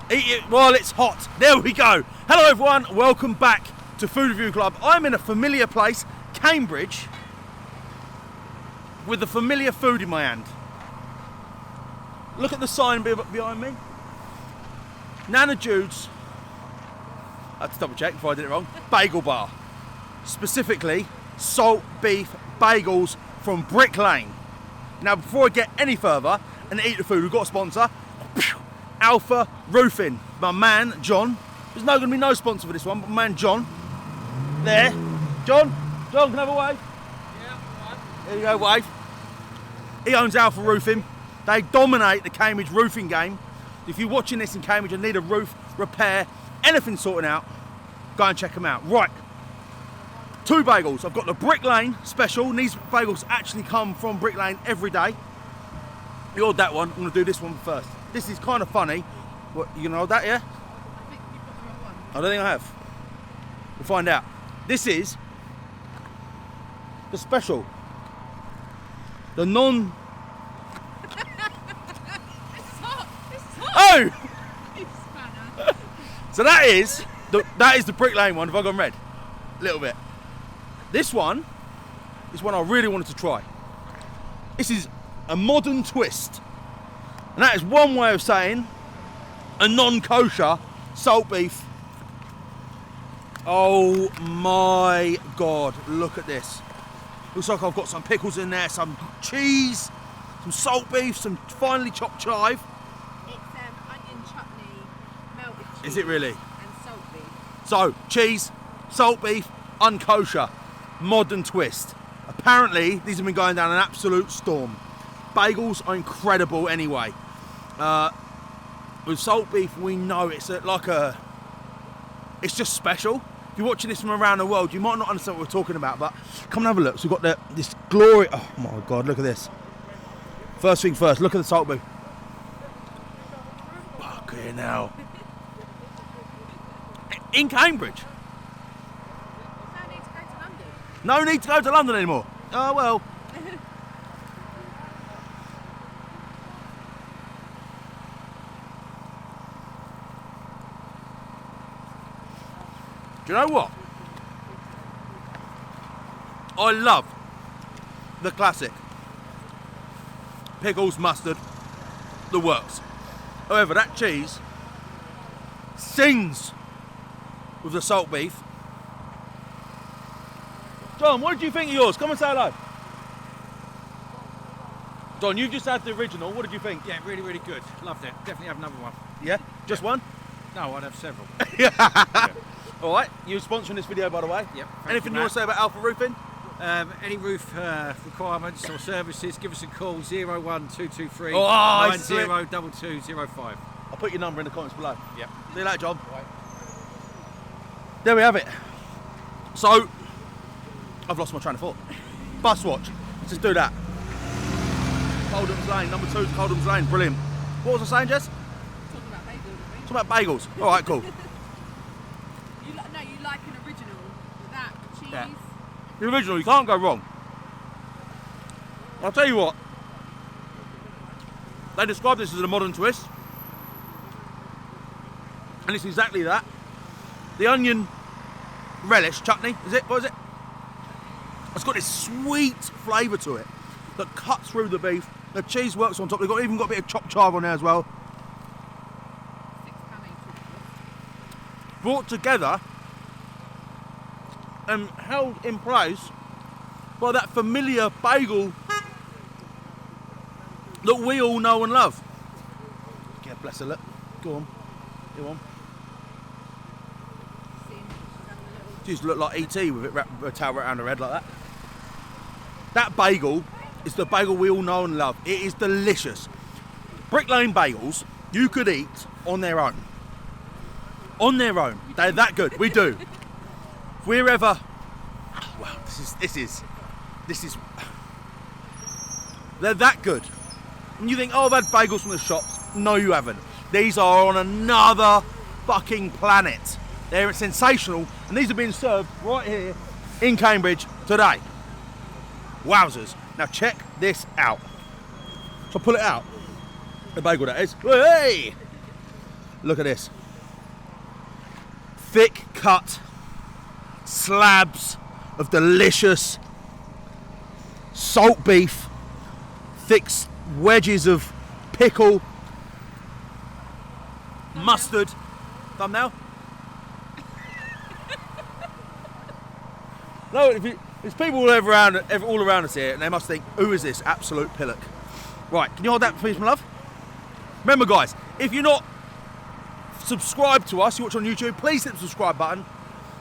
Eat it while it's hot. There we go. Hello everyone, welcome back to Food Review Club. I'm in a familiar place, Cambridge, with the familiar food in my hand. Look at the sign behind me. Nanna Jude's, I have to double check before I did it wrong, Bagel Bar. Specifically, salt beef bagels from Brick Lane. Now before I get any further and eat the food, we've got a sponsor, Alpha Roofing. My man, John. There's going to be no sponsor for this one, but my man, John. There. John, can I have a wave? Yeah, right. There you go, wave. He owns Alpha Roofing. They dominate the Cambridge roofing game. If you're watching this in Cambridge and need a roof repair, anything sorting out, go and check them out. Right. 2 bagels. I've got the Brick Lane special, and these bagels actually come from Brick Lane every day. You ordered that one. I'm going to do this one first. This is kind of funny. What, you going to hold that, yeah? I think you've got the wrong one. I don't think I have. We'll find out. This is the special. The non... This is hot. Oh! You spanner. So that is the Brick Lane one. Have I gone red? A little bit. This one is one I really wanted to try. This is a modern twist. And that is one way of saying a non-kosher salt beef. Oh my God, look at this. Looks like I've got some pickles in there, some cheese, some salt beef, some finely chopped chive. It's onion chutney, melted cheese. Is it really? And salt beef. So, cheese, salt beef, unkosher, modern twist. Apparently, these have been going down an absolute storm. Bagels are incredible anyway. With salt beef, we know it's it's just special. If you're watching this from around the world, you might not understand what we're talking about, but come and have a look. So we've got this glory. Oh my God, look at this. First thing first, look at the salt beef. Okay, now. In Cambridge. No need to go to London. No need to go to London anymore. Oh well. Do you know what? I love the classic. Pickles, mustard, the works. However, that cheese sings with the salt beef. John, what did you think of yours? Come and say hello. John, you just had the original. What did you think? Yeah, really, really good. Loved it. Definitely have another one. Yeah? Just one? No, I'd have several. Yeah. All right. You're sponsoring this video, by the way. Yep. Anything you want to say about Alpha Roofing? Any roof requirements or services, give us a call 01223 Oh, 902205. I'll put your number in the comments below. Yep. See you later, John. Right. There we have it. So, I've lost my train of thought. Bus watch. Let's just do that. Coldham's Lane. Number 2 is Coldham's Lane. Brilliant. What was I saying, Jess? Talking about bagels, I think. Talking about bagels. All right, cool. You like an original with that cheese. Yeah. The original, you can't go wrong. I'll tell you what. They describe this as a modern twist. And it's exactly that. The onion relish, chutney, is it? What is it? It's got this sweet flavour to it that cuts through the beef. The cheese works on top. They've even got a bit of chopped chive on there as well. Brought together and held in place by that familiar bagel that we all know and love. Yeah, bless her, look. Go on. Go on. She just look like E.T. with it wrapped a towel around her head like that. That bagel is the bagel we all know and love. It is delicious. Brick Lane bagels, you could eat on their own. On their own. They're that good. We do. If we're ever... Wow, this is... They're that good. And you think, oh, I've had bagels from the shops. No, you haven't. These are on another fucking planet. They're sensational, and these are being served right here in Cambridge today. Wowzers. Now check this out. So pull it out. The bagel, that is. Hey! Look at this. Thick cut slabs of delicious salt beef, thick wedges of pickle, mustard. Thumbnail? No, there's people all around us here, and they must think, who is this absolute pillock? Right, can you hold that please, my love? Remember guys, if you're not subscribed to us, you watch on YouTube, please hit the subscribe button.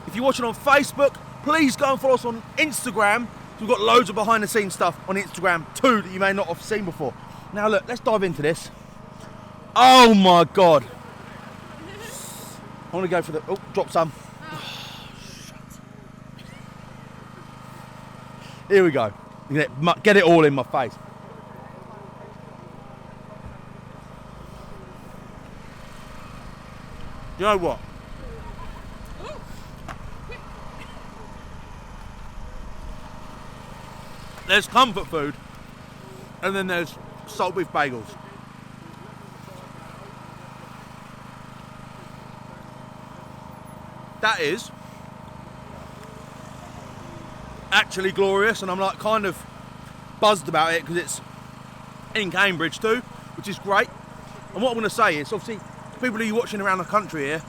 If you're watching on Facebook, please go and follow us on Instagram. We've got loads of behind the scenes stuff on Instagram too that you may not have seen before. Now look, let's dive into this. Oh my God. I want to go for the, oh, drop some. Here we go. Get it all in my face. You know what? There's comfort food, and then there's salt beef bagels. That is actually glorious, and I'm like kind of buzzed about it because it's in Cambridge too, which is great. And what I'm going to say is, obviously, people who are watching around the country here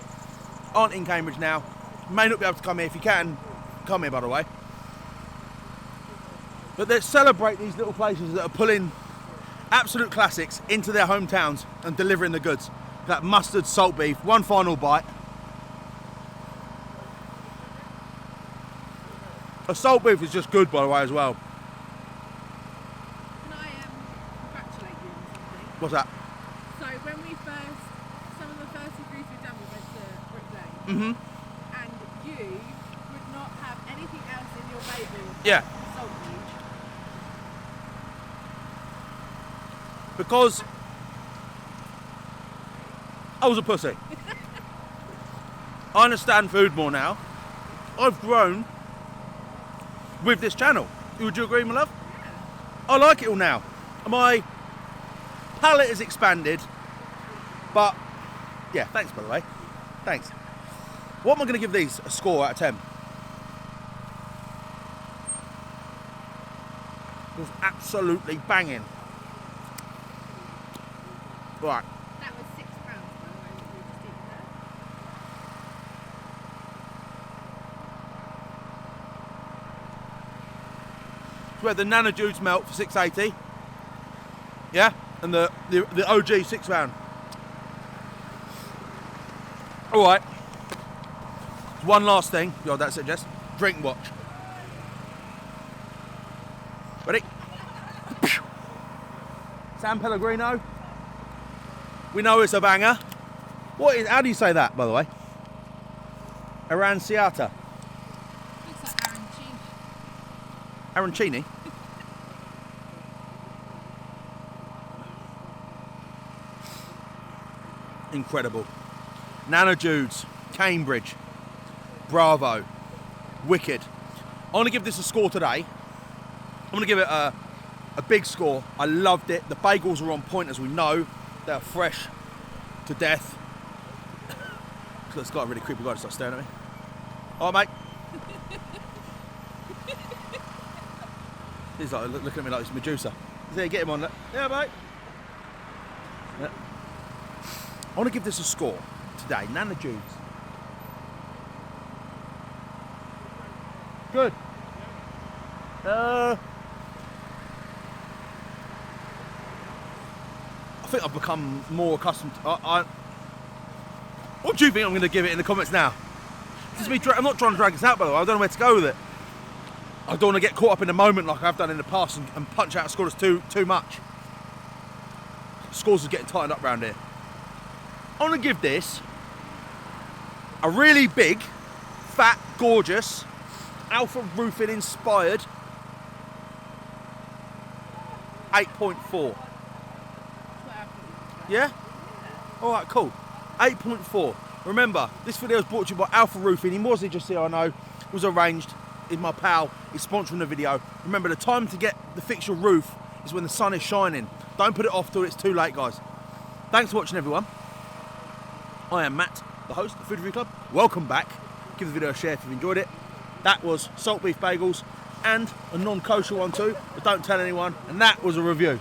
aren't in Cambridge now, may not be able to come here. If you can, come here, by the way. But let's celebrate these little places that are pulling absolute classics into their hometowns and delivering the goods. That mustard salt beef, one final bite. A salt beef is just good, by the way, as well. Can I congratulate you on something? What's that? So when we first, some of the first reviews we've done, we went to Brick Lane. And you would not have anything else in your bagel. Yeah. Salt beef. Because I was a pussy. I understand food more now. I've grown with this channel. Would you agree, my love? Yeah. I like it all now. My palate has expanded, but yeah, thanks by the way. Thanks. What am I going to give these a score out of 10? It was absolutely banging. Right. That was £6, by the way, that we just eaten there. We had the Nanna Jude's melt for £6.80. Yeah, and the OG £6. All right. One last thing. Yo, that's it, Jess. Drink watch. Ready? San Pellegrino. We know it's a banger. What is? How do you say that, by the way? Aranciata. Looks like Arancini. arancini. Incredible. Nanna Jude's, Cambridge, bravo, wicked. I want to give this a score today. I'm going to give it a big score. I loved it. The bagels are on point, as we know. They're fresh to death. It's got a really creepy guy to start staring at me. All right, mate. He's like looking at me like it's Medusa. There, get him on. Yeah, mate. Yeah. I want to give this a score today. Nanna Jude's. Good. I think I've become more accustomed to... what do you think I'm going to give it in the comments now? This is me, I'm not trying to drag this out, by the way. I don't know where to go with it. I don't want to get caught up in the moment like I've done in the past and punch out a score that's too much. Scores are getting tightened up around here. I'm going to give this a really big, fat, gorgeous, Alpha Roofing inspired 8.4. Yeah? Alright, cool. 8.4. Remember, this video is brought to you by Alpha Roofing. He wasn't just here, I know. It was arranged. He's my pal. He's sponsoring the video. Remember, the time to fix your roof is when the sun is shining. Don't put it off till it's too late, guys. Thanks for watching, everyone. I am Matt, the host of the Food Review Club. Welcome back. Give the video a share if you've enjoyed it. That was salt beef bagels and a non-kosher one too, but don't tell anyone. And that was a review.